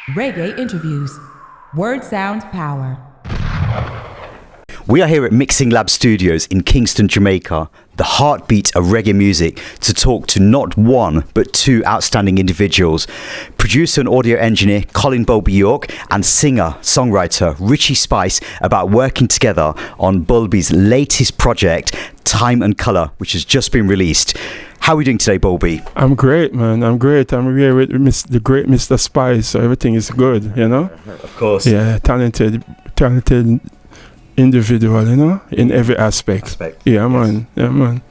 Reggae Interviews. Word Sound Power. We are here at Mixing Lab Studios in Kingston, Jamaica, the heartbeat of reggae music, to talk to not one but two outstanding individuals. Producer and audio engineer Colin Bulby York and singer-songwriter Richie Spice about working together on Bulby's latest project, Time and Colour, which has just been released. How are we doing today, Bulby? I'm great, man. I'm great. I'm here with the great Mr. Spice, so everything is good, you know? Of course. Yeah, talented individual, you know, in every aspect. Yeah, man. Yeah, man.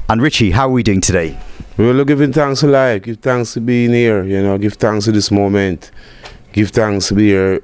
And Richie, how are we doing today? We're giving thanks to life, give thanks to being here, you know, give thanks to this moment, give thanks to be here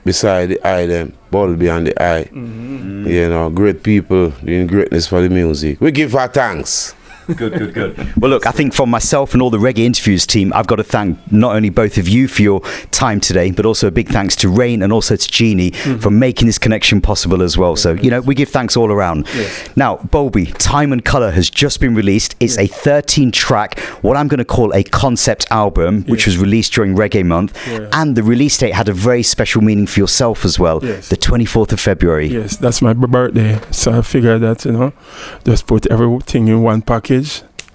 beside the eye, them, Bulby and the eye. Mm-hmm. You know, great people doing greatness for the music. We give our thanks. Good. Well, look, I think from myself and all the Reggae Interviews team, I've got to thank not only both of you for your time today, but also a big thanks to Rain and also to Jeannie for making this connection possible as well. So, you know, we give thanks all around. Yes. Now, Bulby, Time and Colour has just been released. It's a 13-track, what I'm going to call a concept album, which was released during Reggae Month. Yeah. And the release date had a very special meaning for yourself as well, the 24th of February. Yes, that's my birthday. So I figured that, you know, just put everything in one package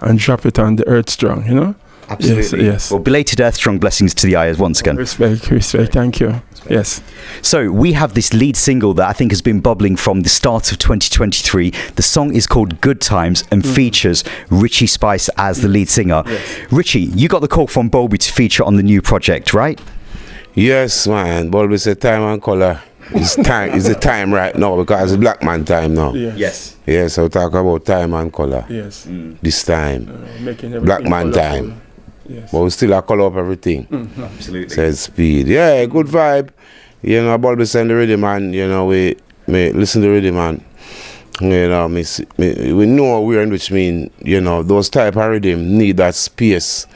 and drop it on the Earth Strong, you know? Absolutely. Yes. Well, belated Earth Strong blessings to the eyes once again. Respect. Thank you. Respect. Yes. So we have this lead single that I think has been bubbling from the start of 2023. The song is called Good Times and features Richie Spice as the lead singer. Yes. Richie, you got the call from Bulby to feature on the new project, right? Yes, man. Bulby said Time and Colour. It's time. It's the time right now because it's black man time now. Yes. Yes. So talk about time and color. Yes. This time, black man colorful. time. Yes. But we still color up everything. Absolutely. Says speed. Yeah, good vibe. You know, Bulby send the rhythm, man. You know, we listen to the rhythm, man. You know, we know we're in, which mean, you know, those type of rhythm need that space,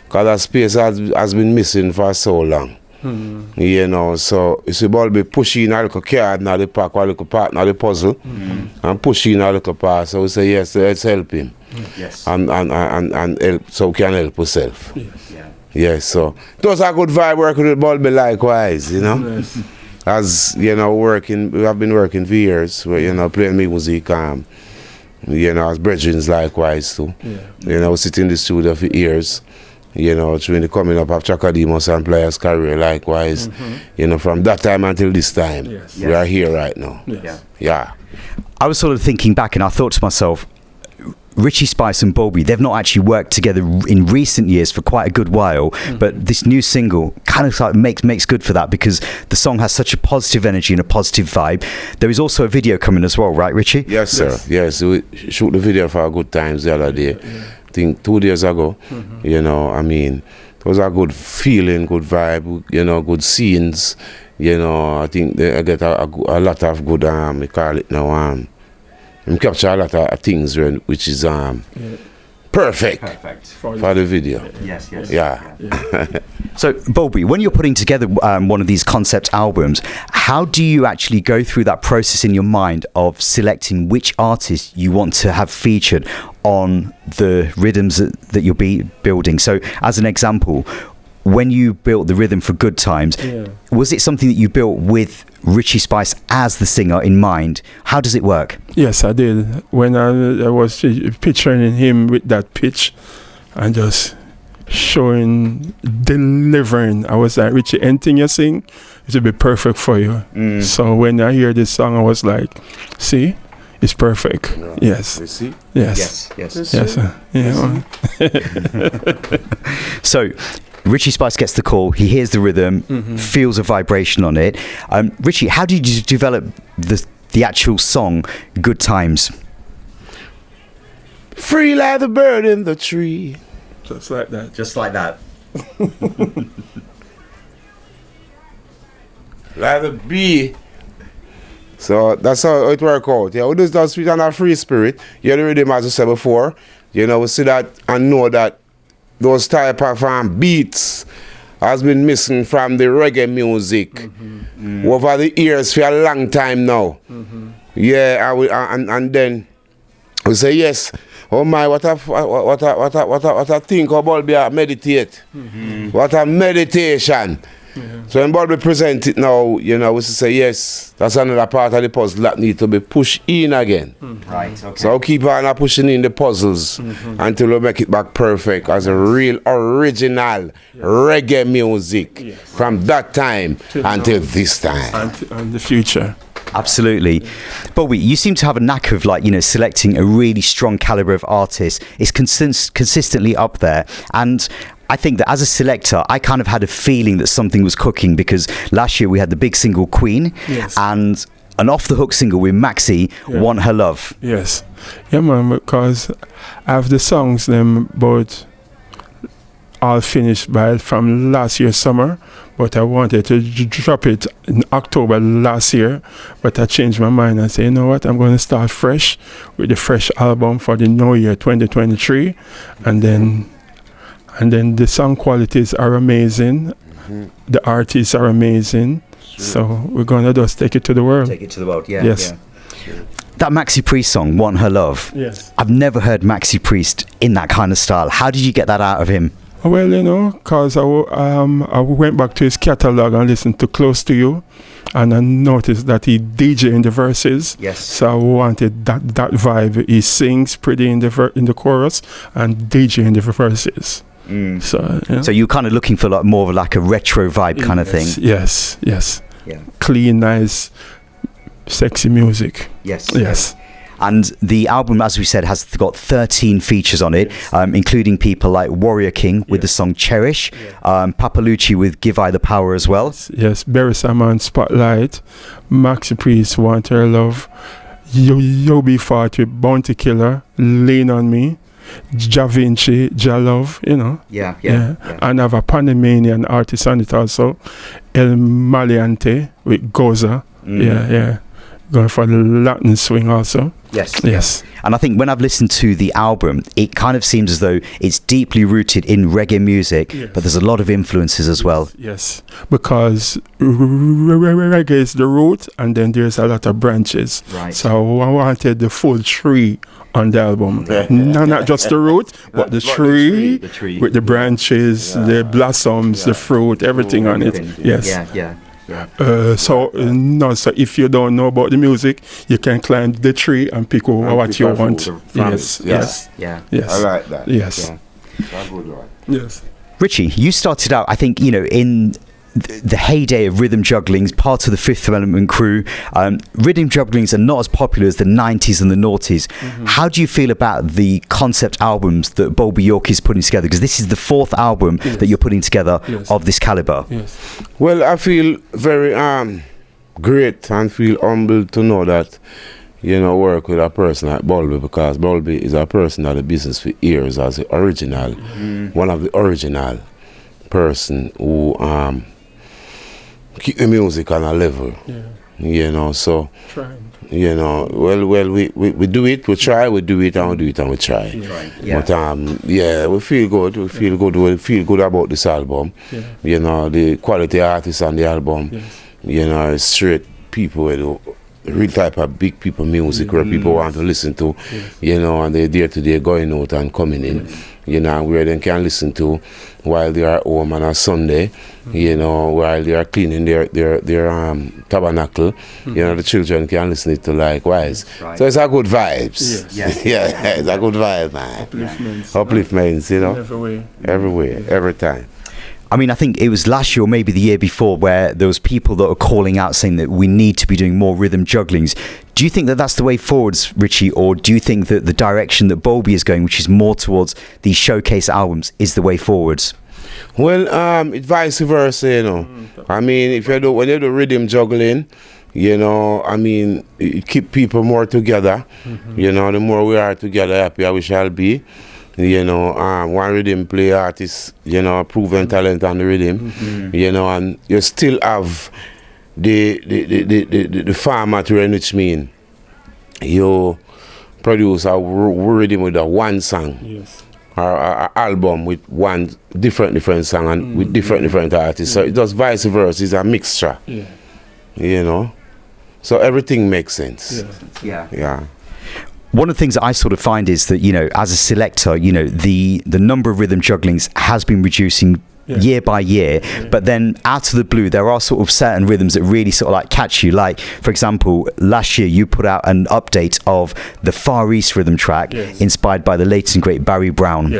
cause that space has been missing for so long. You know, so you see Bulby pushing a little card now the pack, a little part now the puzzle, and pushing a little part. So we say yes, let's help him. Yes. And help, so we can help ourselves. Yes. Yeah. Yes, so those are good vibe working with Bulby likewise, you know. Yes. As you know, we have been working for years, you know, playing music, you know, as brethren likewise too. Yeah. You know, we sit in the studio for years. You know, during the coming up of Chakademos and Players' career, likewise, you know, from that time until this time, we are here right now. Yes. Yeah. I was sort of thinking back and I thought to myself, Richie Spice and Bulby, they've not actually worked together in recent years for quite a good while, but this new single kind of like makes good for that because the song has such a positive energy and a positive vibe. There is also a video coming as well, right, Richie? Yes, sir. Yes, we shoot the video for Good Times the other day. I think 2 days ago. You know, I mean, it was a good feeling, good vibe, you know, good scenes. You know, I think they get a lot of good, we call it now, we capture a lot of things which is perfect for the video. Yes. Yeah. So, Bulby, when you're putting together one of these concept albums, how do you actually go through that process in your mind of selecting which artists you want to have featured on the rhythms that you'll be building? So, as an example, when you built the rhythm for Good Times, was it something that you built with Richie Spice as the singer in mind? How does it work? Yes, I did. When I was picturing him with that pitch and just delivering, I was like, Richie, anything you sing, it will be perfect for you. So when I hear this song, I was like, see? It's perfect. No. Yes. You see? Yes. Yeah. So, Richie Spice gets the call, he hears the rhythm, feels a vibration on it. Richie, how did you develop the actual song, Good Times? Free like the bird in the tree. Just like that. Just like that. Like the bee. So that's how it works out. Yeah, we just don't speak on a free spirit. You know the rhythm, as I said before. You know, we see that and know that those type of beats has been missing from the reggae music over the years for a long time now. Yeah, and then we say yes. Oh my, what I think about meditate. What a meditation. So when Bulby present it now, you know, we say yes, that's another part of the puzzle that need to be pushed in again. Right, okay. So I'll keep on pushing in the puzzles until we make it back perfect as a real original reggae music from that time until this time. And the future. Absolutely. Bulby, you seem to have a knack of, like, you know, selecting a really strong caliber of artists. It's consistently up there. And I think that as a selector, I kind of had a feeling that something was cooking, because last year we had the big single Queen and an off-the-hook single with Maxi, Want Her Love. Yes. Yeah, man, because I have the songs, them both all finished from last year's summer, but I wanted to drop it in October last year, but I changed my mind and said, you know what, I'm going to start fresh with the fresh album for the new year 2023, and then the song qualities are amazing, the artists are amazing, so we're going to just take it to the world. Take it to the world, yeah. Yes. Yeah. That Maxi Priest song, Want Her Love, Yes. I've never heard Maxi Priest in that kind of style. How did you get that out of him? Well, you know, because I went back to his catalogue and listened to Close to You, and I noticed that he DJ in the verses. Yes. So I wanted that vibe. He sings pretty in the chorus and DJ in the verses. So, yeah. So you're kind of looking for like more of like a retro vibe kind of thing. Yes. Yeah. Clean, nice, sexy music. Yes. And the album, as we said, has got 13 features on it, including people like Warrior King with the song Cherish, Papalucci with Give I the Power as well. Yes, Beres Hammond, Spotlight, Maxi Priest, Want Her Love, Yo Be Fart with Bounty Killer, Lean on Me, Ja Vinci, Ja Love, you know. Yeah. And I have a Panamanian artist on it also, El Maleante with Goza. Yeah. Going for the Latin swing also. Yes. And I think when I've listened to the album, it kind of seems as though it's deeply rooted in reggae music, but there's a lot of influences as well. Yes, because reggae is the root, and then there's a lot of branches. Right. So I wanted the full tree on the album. Not just the root, but the tree with the branches, the blossoms, the fruit, everything on it. Yes. Yeah. So if you don't know about the music, you can climb the tree and pick what you want. Yes. I like that. Yes. That's good one. Yes. Richie, you started out, I think, you know, in the heyday of rhythm jugglings, part of the Fifth Element crew. Rhythm jugglings are not as popular as the 90s and the noughties. How do you feel about the concept albums that Bulby York is putting together? Because this is the fourth album that you're putting together of this caliber. Yes. Well, I feel very great and feel humbled to know that, you know, work with a person like Bulby, because Bulby is a person that the business for years as the original, one of the original person who keep the music on a level. You know, so you know, well we do it, we try, we do it and we do it and we try. But we feel good, we feel good about this album. You know, the quality artists on the album, you know, straight people with the real type of big people music where people want to listen to, you know, and they're there today going out and coming in, you know, where they can listen to while they are home on a Sunday, you know, while they are cleaning their tabernacle, you know, the children can listen to likewise. So it's a good vibes. It's a good vibe, man. Upliftments, you know, everywhere, every time. I mean, I think it was last year or maybe the year before where there was people that were calling out saying that we need to be doing more rhythm jugglings. Do you think that that's the way forwards, Richie, or do you think that the direction that Bulby is going, which is more towards these showcase albums, is the way forwards? Well, it's vice versa, you know. I mean, when you do rhythm juggling, you know, I mean, it keep people more together. You know, the more we are together, happier we shall be. You know, one rhythm play artist, you know, proven talent on the rhythm, you know, and you still have the format, which mean you produce a rhythm with a one song, or an album with one different song and with different artists. So it does vice versa. It's a mixture, you know. So everything makes sense. Yeah. One of the things that I sort of find is that, you know, as a selector, you know, the number of rhythm jugglings has been reducing year by year, but then out of the blue there are sort of certain rhythms that really sort of like catch you. Like, for example, last year you put out an update of the Far East rhythm track, inspired by the late and great Barry Brown.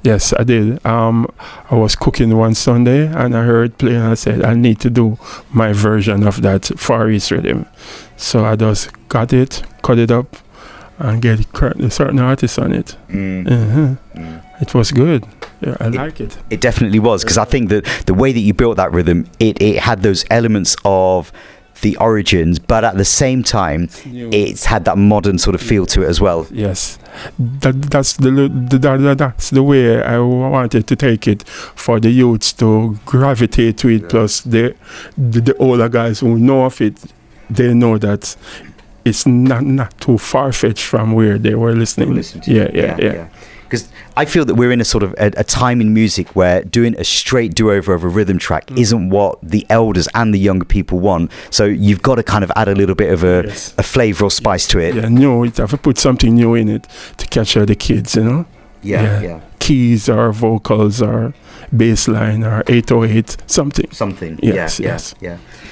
Yes, I did. I was cooking one Sunday and I heard it play and I said, I need to do my version of that Far East rhythm. So I just got it, cut it up, and get a certain artist on it. It was good. Yeah, I like it. It definitely was, because I think that the way that you built that rhythm, it had those elements of the origins, but at the same time it's had that modern sort of feel to it as well. Yes, that's the way I wanted to take it, for the youths to gravitate to it. Plus the older guys who know of it, they know that it's not too far-fetched from where they were listening. Yeah. Because I feel that we're in a sort of a time in music where doing a straight do-over of a rhythm track isn't what the elders and the younger people want. So you've got to kind of add a little bit of a flavour or spice to it. Yeah, you have to put something new in it to catch the kids, you know? Yeah. Keys or vocals or bass line or 808, something. Yes.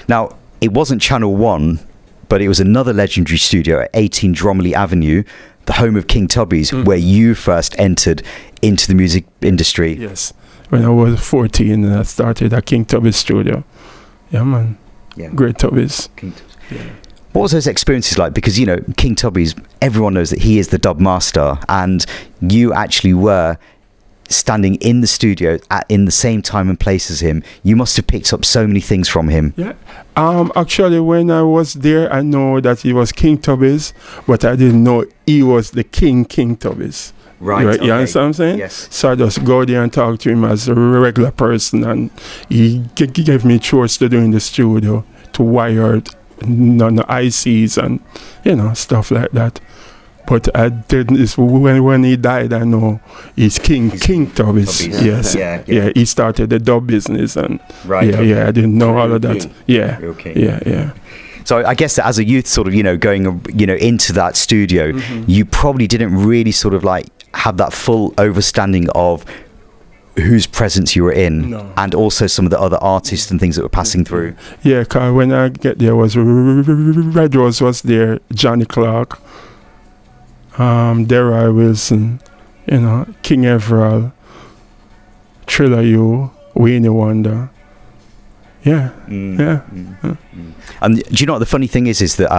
Now, it wasn't Channel 1, but it was another legendary studio at 18 Dromley Avenue, the home of King Tubby's, where you first entered into the music industry. Yes, when I was 14, I started at King Tubby's studio. Yeah, man. Yeah. Great Tubby's. What was those experiences like? Because, you know, King Tubby's, everyone knows that he is the dub master, and you actually were standing in the studio in the same time and place as him. You must have picked up so many things from him. Yeah. Actually, when I was there, I know that he was King Tubby's, but I didn't know he was the King Tubby's. Right. Okay. You understand what I'm saying? Yes. So I just go there and talk to him as a regular person, and he gave me chores to do in the studio, to wire the ICs and, you know, stuff like that. But I didn't. When he died, I know he's King Tubby's. Yes. Yeah. He started the dub business, and I didn't know all of that. Yeah. So I guess that as a youth, sort of, you know, going, you know, into that studio, you probably didn't really sort of like have that full understanding of whose presence you were in, and also some of the other artists and things that were passing through. Yeah, cause when I get there, was Red Rose was there, Johnny Clark. Delroy Wilson, you know, King Everall, Triller U, Wayne Wonder. And do you know what the funny thing is that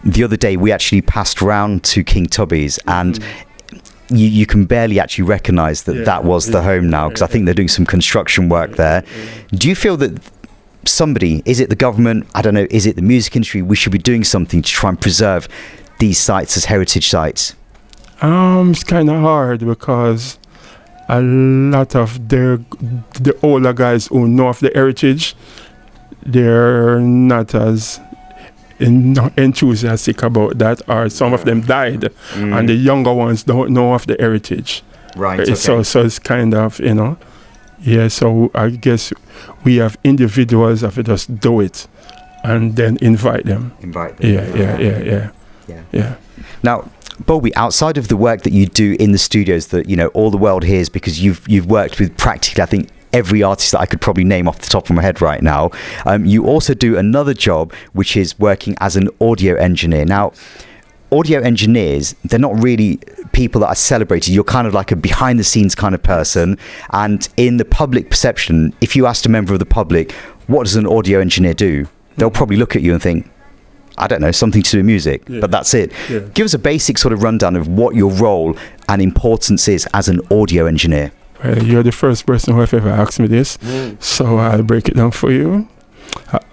the other day we actually passed round to King Tubby's, and you can barely actually recognise that was the home now, because I think they're doing some construction work there. Do you feel that somebody, is it the government, I don't know, is it the music industry, we should be doing something to try and preserve these sites as heritage sites? It's kind of hard, because a lot of the older guys who know of the heritage, they're not as enthusiastic about that, or some of them died, and the younger ones don't know of the heritage. Right. Okay. So it's kind of, you know, so I guess we have individuals that just do it and then invite them. Yeah. Now, Bulby, outside of the work that you do in the studios that, you know, all the world hears, because you've worked with practically, I think, every artist that I could probably name off the top of my head right now, you also do another job, which is working as an audio engineer. Now, audio engineers, they're not really people that are celebrated. You're kind of like a behind the scenes kind of person, and in the public perception, if you asked a member of the public, what does an audio engineer do? They'll probably look at you and think, I don't know, something to do with music, but that's it. Give us a basic sort of rundown of what your role and importance is as an audio engineer. Well, you're the first person who have ever asked me this, so I'll break it down for you.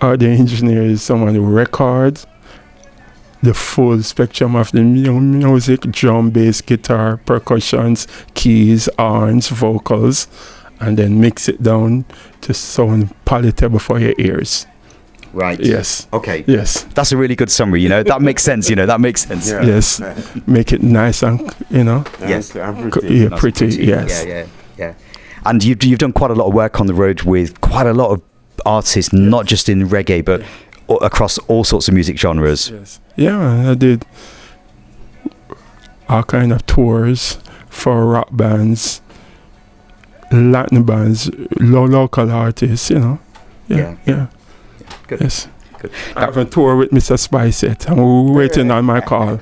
Audio engineer is someone who records the full spectrum of the music: drum, bass, guitar, percussions, keys, horns, vocals, and then mix it down to sound palatable for your ears. Right. Yes. Okay. Yes. That's a really good summary, you know. That makes sense, you know. That makes sense. Yeah. Yes. Make it nice and, you know. Yes. Pretty. Yes. Yeah. And you've done quite a lot of work on the road with quite a lot of artists, not just in reggae, but across all sorts of music genres. Yes. Yeah, I did all kind of tours for rock bands, Latin bands, local artists, you know. Yeah. Good. Yes. Good. I have a tour with Mr. Spice yet. I'm waiting on my call.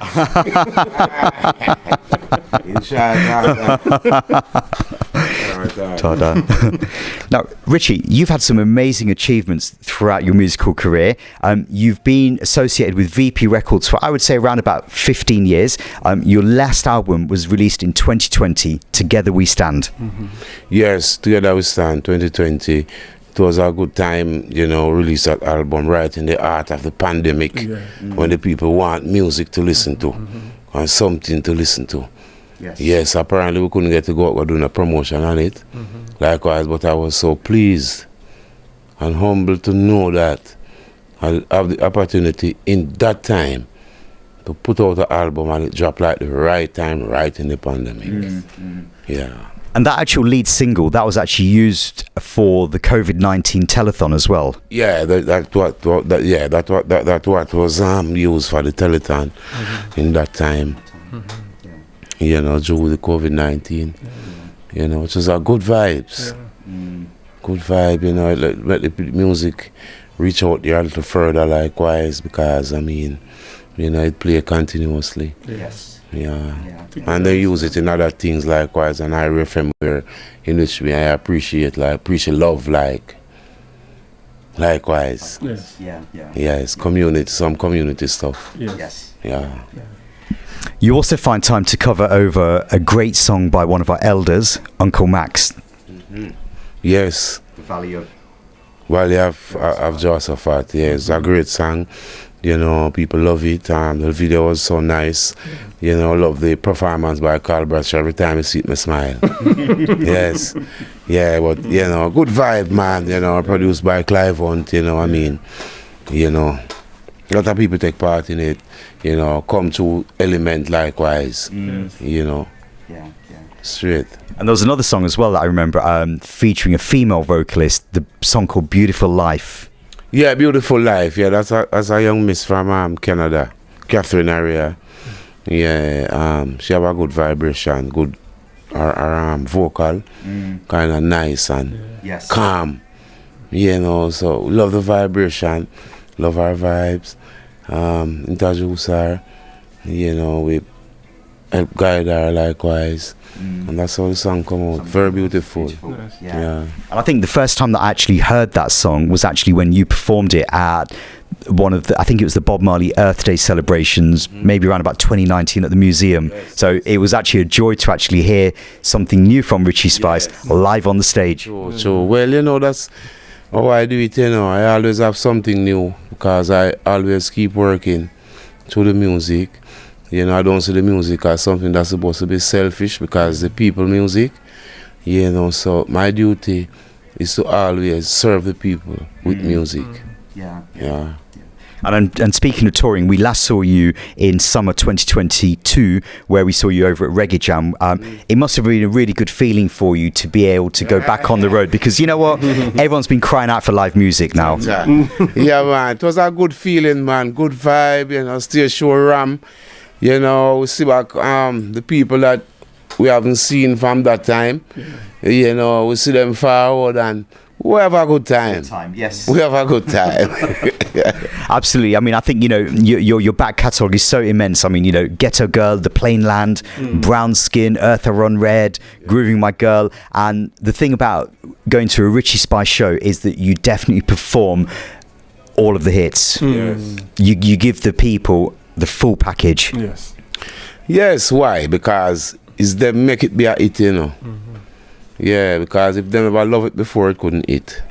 Now, Richie, you've had some amazing achievements throughout your musical career. You've been associated with VP Records for, I would say, around about 15 years. Your last album was released in 2020, Together We Stand. Mm-hmm. Yes, Together We Stand, 2020. It was a good time, you know, release that album right in the heart of the pandemic, when the people want music to listen to and something to listen to. Yes, apparently we couldn't get to go out doing a promotion on it. Likewise, but I was so pleased and humbled to know that I have the opportunity in that time to put out an album, and it dropped like the right time, right in the pandemic. Yeah. And that actual lead single, that was actually used for the COVID-19 telethon as well. Yeah, that what was used for the telethon in that time. You know, due the COVID-19. You know, which was a good vibes. Good vibe, you know, let the music reach out there a little further likewise, because I mean, you know, it play continuously. Yeah. And they use it in other things likewise, and I FM where in which I appreciate love likewise. Yes, community, some community stuff. Yeah. You also find time to cover over a great song by one of our elders, Uncle Max. Yes. The Valley of Josaphat. Yeah, it's a great song. You know, people love it, and the video was so nice. You know, love the performance by Carl Bradshaw. Every time I see it, I smile. Yes. Yeah, but, you know, good vibe, man. You know, produced by Clive Hunt, you know, I mean, you know, a lot of people take part in it, you know, come to Element likewise, you know. Straight. And there was another song as well that I remember featuring a female vocalist, the song called Beautiful Life. Yeah, Beautiful Life. Yeah, that's a young miss from Canada, Catherine area. Yeah, she have a good vibration, good her vocal, kind of nice and calm. You know, so love the vibration, love her vibes. Introduce her, you know, we help guide her likewise. And that's how the song come out. Very beautiful. Yeah. And I think the first time that I actually heard that song was actually when you performed it at one of the, I think it was the Bob Marley Earth Day celebrations, maybe around about 2019 at the museum. So it was actually a joy to actually hear something new from Richie Spice live on the stage. So, well, you know, that's how I do it, you know. I always have something new because I always keep working to the music. You know, I don't see the music as something that's supposed to be selfish, because the people music, you know, so my duty is to always serve the people with music. Yeah. And speaking of touring, we last saw you in summer 2022, where we saw you over at Reggae Jam. It must have been a really good feeling for you to be able to go back on the road, because you know what? Everyone's been crying out for live music now. Yeah, man. It was a good feeling, man. Good vibe, you know, still show Ram. You know, we see back the people that we haven't seen from that time. You know, we see them forward, and we have a good time. Yes. We have a good time. Absolutely. I mean, I think, you know, your back catalogue is so immense. I mean, you know, Ghetto Girl, The Plain Land, Brown Skin, Earth I Run Red, Grooving My Girl. And the thing about going to a Richie Spice show is that you definitely perform all of the hits. You give the people the full package. Yes, why? Because it's them make it be a hit, you know. Yeah, because if them ever love it before, it couldn't hit.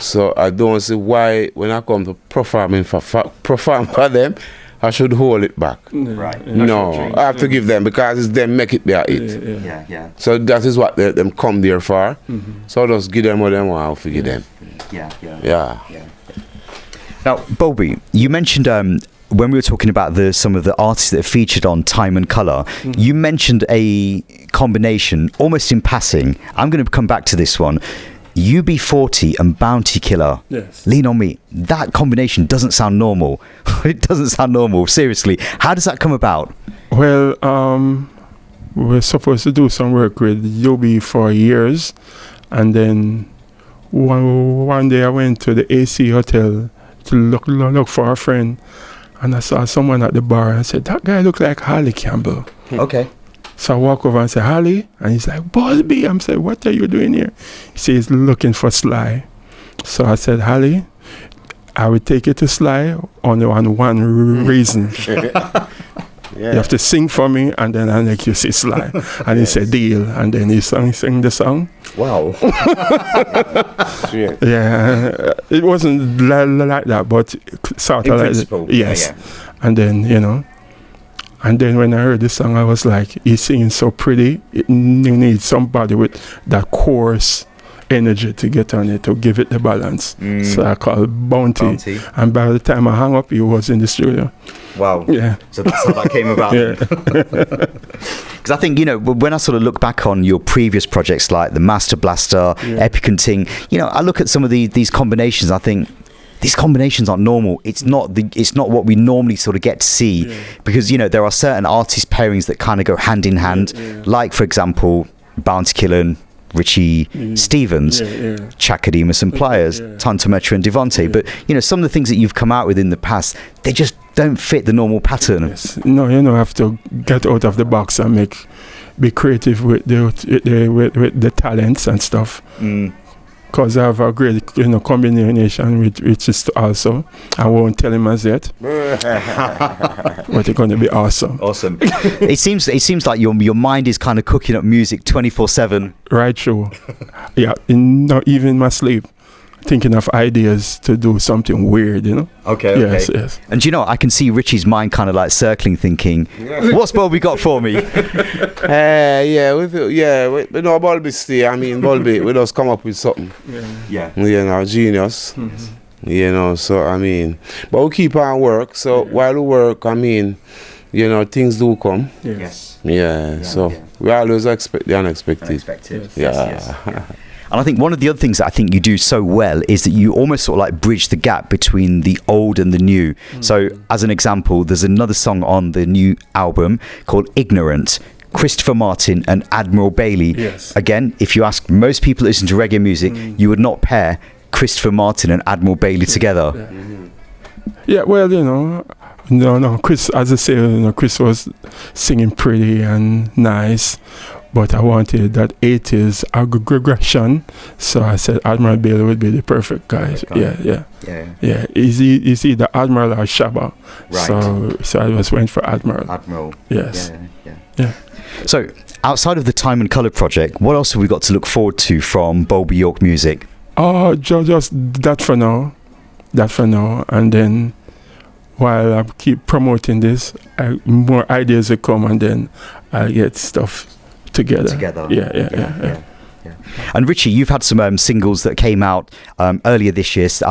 So I don't see why when I come to perform for them, I should hold it back. Right. No, I have to give them, because it's them make it be a hit. So that is what them come there for. So I just give them what they want, I'll forgive them. Yeah. Now, Bulby, you mentioned when we were talking about some of the artists that are featured on Time and Colour, you mentioned a combination, almost in passing. I'm going to come back to this one. UB40 and Bounty Killer. Lean on Me. That combination doesn't sound normal. It doesn't sound normal. Seriously. How does that come about? Well, we were supposed to do some work with Bulby for years, and then one day I went to the AC hotel to look for a friend, and I saw someone at the bar and I said, that guy look like Harley Campbell. Okay. So I walk over and say, Harley? And he's like, Bulby. I'm saying, what are you doing here? He says, looking for Sly. So I said, Harley, I will take you to Sly only on one reason. You have to sing for me, and then I'll make you see Sly. And he said, deal. And then he sang the song. Wow. Yeah, it wasn't like that, but sort of like principle. yes. Yeah. And then, and then when I heard the song, I was like, he's singing so pretty. You need somebody with that coarse energy to get on it, to give it the balance. So I called Bounty. And by the time I hung up, he was in the studio. Wow. Yeah. So that's how that came about. Yeah. Because I think, when I sort of look back on your previous projects like the Master Blaster, Epic and Ting, I look at some of these combinations, I think, these combinations aren't normal. It's not what we normally sort of get to see, because there are certain artist pairings that kind of go hand in hand, like for example Bounty Killer, Richie Stevens, Chakademus and Pliers, Tantometra and Devonte. But some of the things that you've come out with in the past, they just don't fit the normal pattern. Yes. No, you have to get out of the box and be creative with the talents and stuff. Because I have a great combination with Richie also. I won't tell him as yet. But it's going to be awesome. Awesome. It seems like your mind is kind of cooking up music 24/7. Right through. Yeah, not even my sleep. Thinking of ideas to do something weird, Okay. Yes. And I can see Richie's mind kind of like circling, thinking, "What's Bulby got for me?" We know Bulby stay. I mean, Bulby, we just come up with something. Yeah. Genius. So I mean, but we keep on work. So while we work, I mean, things do come. Yes. So we always expect the unexpected. Yes. And I think one of the other things that I think you do so well is that you almost sort of like bridge the gap between the old and the new. So as an example, there's another song on the new album called Ignorant, Christopher Martin and Admiral Bailey. Yes. Again, if you ask most people that listen to reggae music, you would not pair Christopher Martin and Admiral Bailey together. Yeah, well, no, Chris, as I say, Chris was singing pretty and nice. But I wanted that 80s aggression, so I said Admiral Bailey would be the perfect guy. Yeah. Is either Admiral or Shabba. Right. So I just went for Admiral. Yes. Yeah. So outside of the Time and Colour project, what else have we got to look forward to from Bulby York music? Oh, just that for now. And then while I keep promoting this, more ideas will come, and then I'll get stuff together. Yeah. And Richie, you've had some singles that came out earlier this year. So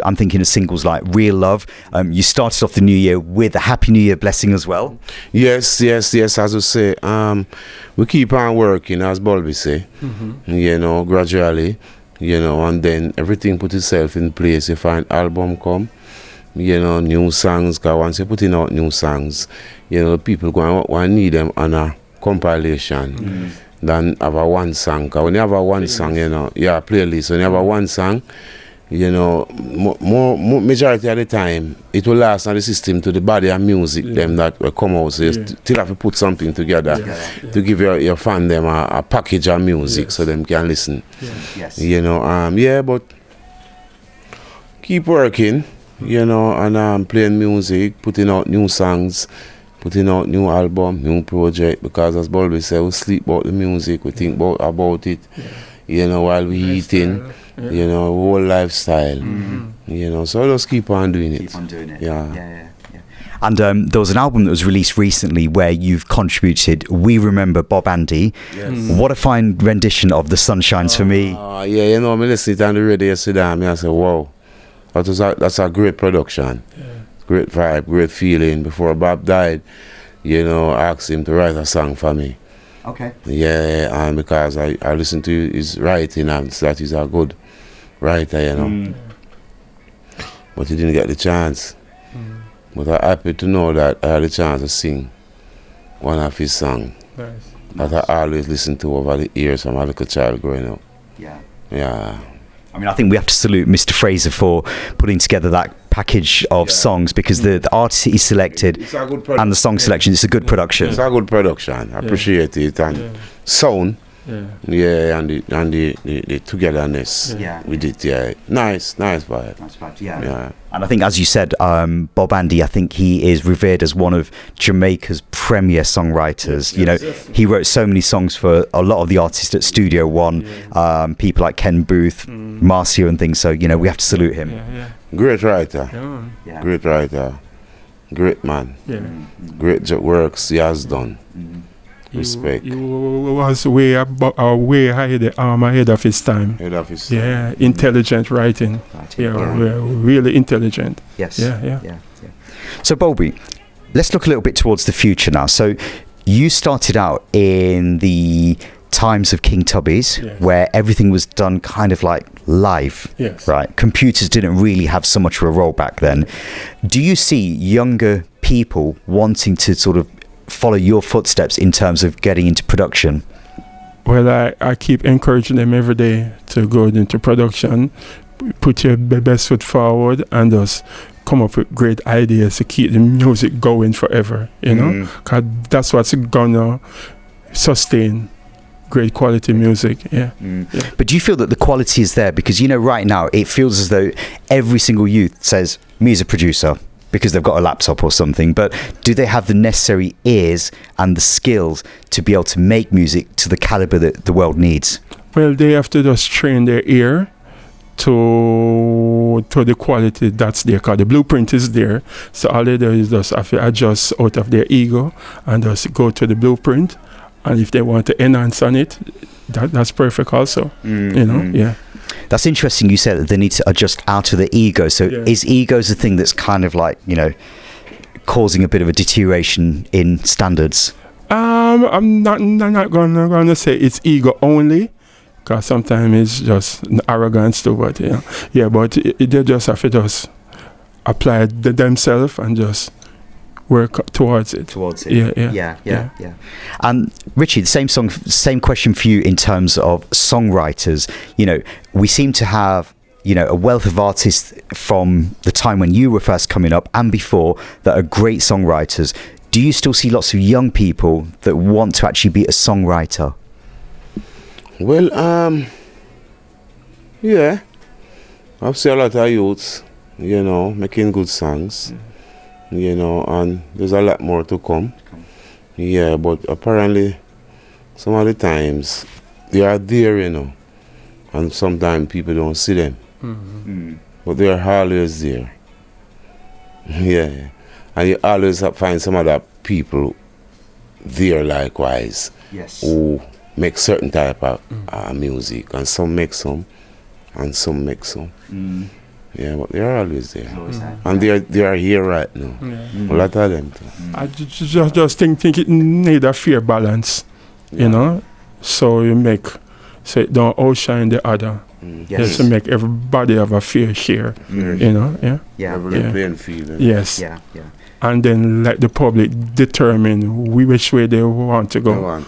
I'm thinking of singles like Real Love. You started off the new year with a Happy New Year blessing as well. Yes. As I say, we keep on working, as Bulby say. Gradually. And then everything put itself in place. You find album come. New songs. Because once you're putting out new songs, people going to need them on a compilation than have a one song. Cause when you have a one song, playlist. When you have a one song, more majority of the time it will last on the system to the body of music them that will come out. So you still have to put something together to give your fan them a package of music so them can listen. But keep working, and playing music, putting out new songs. Putting out new album, new project, because as Bulby said, we sleep about the music, we think about it, while we eating, whole lifestyle, so just keep on doing it. Yeah. And there was an album that was released recently where you've contributed We Remember Bob Andy. What a fine rendition of The Sun Shines for Me. Me listened to it on the radio yesterday, and I said, wow, that's a great production. Great vibe, great feeling. Before Bob died, I asked him to write a song for me. Okay. Yeah, and because I listened to his writing and that he's a good writer, But he didn't get the chance. But I'm happy to know that I had the chance to sing one of his songs. Nice. that I always listen to over the years from a little child growing up. Yeah. Yeah. I mean, I think we have to salute Mr. Fraser for putting together that package of songs, because the artist he selected and the song selection, it's a good production. It's a good production. I appreciate it. And sound. Yeah, and the togetherness with it, nice vibe. Yeah. And I think, as you said, Bob Andy, I think he is revered as one of Jamaica's premier songwriters. He wrote so many songs for a lot of the artists at Studio One, people like Ken Booth, Marcio and things, so we have to salute him. Great writer. Great writer. Great man. Great works he has done. Respect. He was way ahead of his time. Intelligent writing. Really intelligent. Yes. Yeah. So, Bulby, let's look a little bit towards the future now. So, you started out in the times of King Tubby's, where everything was done kind of like live, right? Computers didn't really have so much of a role back then. Do you see younger people wanting to sort of follow your footsteps in terms of getting into production? Well, I keep encouraging them every day to go into production, put your best foot forward, and just come up with great ideas to keep the music going forever, because that's what's gonna sustain great quality music. But do you feel that the quality is there? Because right now it feels as though every single youth says, me as a producer, because they've got a laptop or something, but do they have the necessary ears and the skills to be able to make music to the caliber that the world needs? Well, they have to just train their ear to the quality that's there, because the blueprint is there. So all they do is just have to adjust out of their ego and just go to the blueprint. And if they want to enhance on it, that's perfect also. That's interesting. You said that they need to adjust out of the ego. So is egos a thing that's kind of like, causing a bit of a deterioration in standards? I'm not gonna say it's ego only, because sometimes it's just arrogance too. But but they just have to just apply themselves and just work towards it. Yeah. And Richie, same question for you in terms of songwriters. We seem to have a wealth of artists from the time when you were first coming up and before that are great songwriters. Do you still see lots of young people that want to actually be a songwriter? Well, I've seen a lot of youths, making good songs. And there's a lot more to come. Yeah, but apparently some of the times they are there, and sometimes people don't see them. But they are always there. Yeah. And you always find some other people there likewise, who make certain type of music, and some make some, and some make some. Yeah, but they are always there, and they are here right now. A lot of them too. I just think it need a fair balance, so it don't outshine the other. Just to make everybody have a fair share, playing field. Yes. And then let the public determine which way they want to go.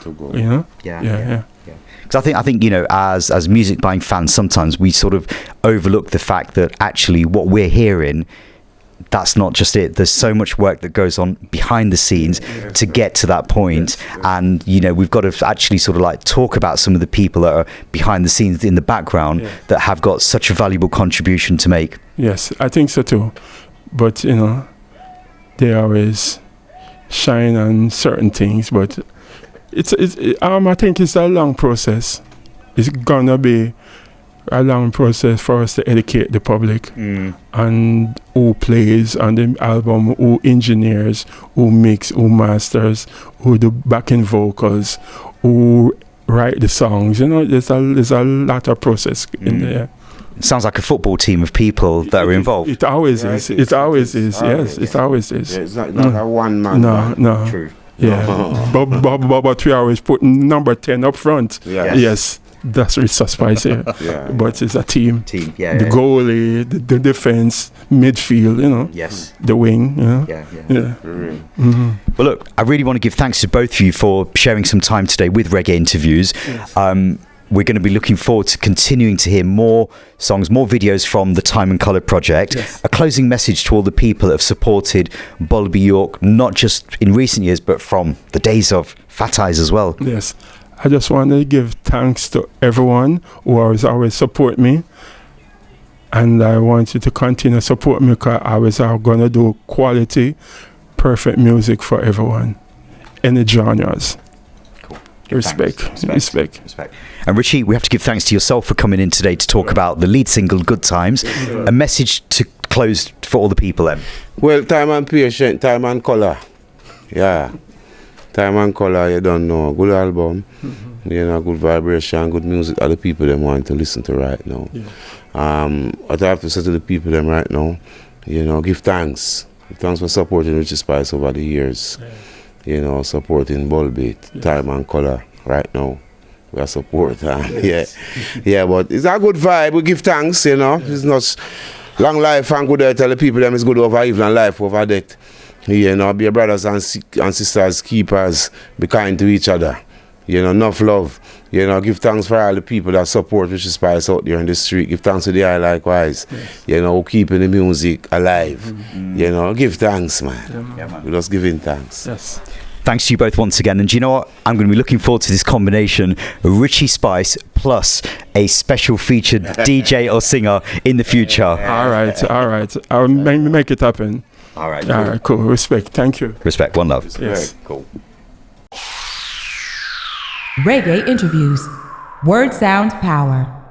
Because I think as music buying fans, sometimes we sort of overlook the fact that actually what we're hearing, that's not just it. There's so much work that goes on behind the scenes to get to that point. And we've got to actually sort of like talk about some of the people that are behind the scenes in the background that have got such a valuable contribution to make. Yes, I think so too. But they always shine on certain things, but I think it's a long process. It's gonna be a long process for us to educate the public and who plays on the album, who engineers, who mix, who masters, who do backing vocals, who write the songs. There's a lot of process in there. It sounds like a football team of people that are involved. It always is. It always is. Yes, it always is. It's not a one man. No. True. Yeah. But we always put number 10 up front. Yeah. Yes. that's Richie Spice here. Yeah. But it's a team. Team, yeah. The goalie, the defense, midfield, you know. Yes. The wing, you know. Yeah. Yeah. Well, look, I really want to give thanks to both of you for sharing some time today with Reggae Interviews. Yes. We're going to be looking forward to continuing to hear more songs, more videos from the Time and Colour project. Yes. A closing message to all the people that have supported Bulby York, not just in recent years, but from the days of Fat Eyes as well. Yes. I just want to give thanks to everyone who always support me. And I want you to continue to support me because I was going to do quality, perfect music for everyone. Any genres. Respect. And Richie, we have to give thanks to yourself for coming in today to talk about the lead single, Good Times. A message to close for all the people then. Well, Time and Patient, Time and Colour. Yeah. Time and Colour, you don't know. Good album. You know, good vibration, good music. Other people them want to listen to right now. Yeah. What I have to say to the people them right now, you know, give thanks. Give thanks for supporting Richie Spice over the years. Yeah. You know, supporting Bulby, Time and Colour right now. We are support. Yeah, but it's a good vibe. We give thanks, you know. It's not long life and good health. Tell the people them it's good over evil and life over death. You know, be brothers and sisters, keepers, be kind to each other. You know, enough love. You know, give thanks for all the people that support Richie Spice out there in the street. Give thanks to the eye likewise. Yes. You know, keeping the music alive. You know, give thanks, man. Yeah, man. We're just giving thanks. Yes. Thanks to you both once again. And do you know what? I'm going to be looking forward to this combination, Richie Spice plus a special featured DJ or singer in the future. All right. I'll make it happen. All right. All right, cool. Respect. Thank you. Respect. One love. Yes. Cool. Reggae Interviews. Word Sound Power.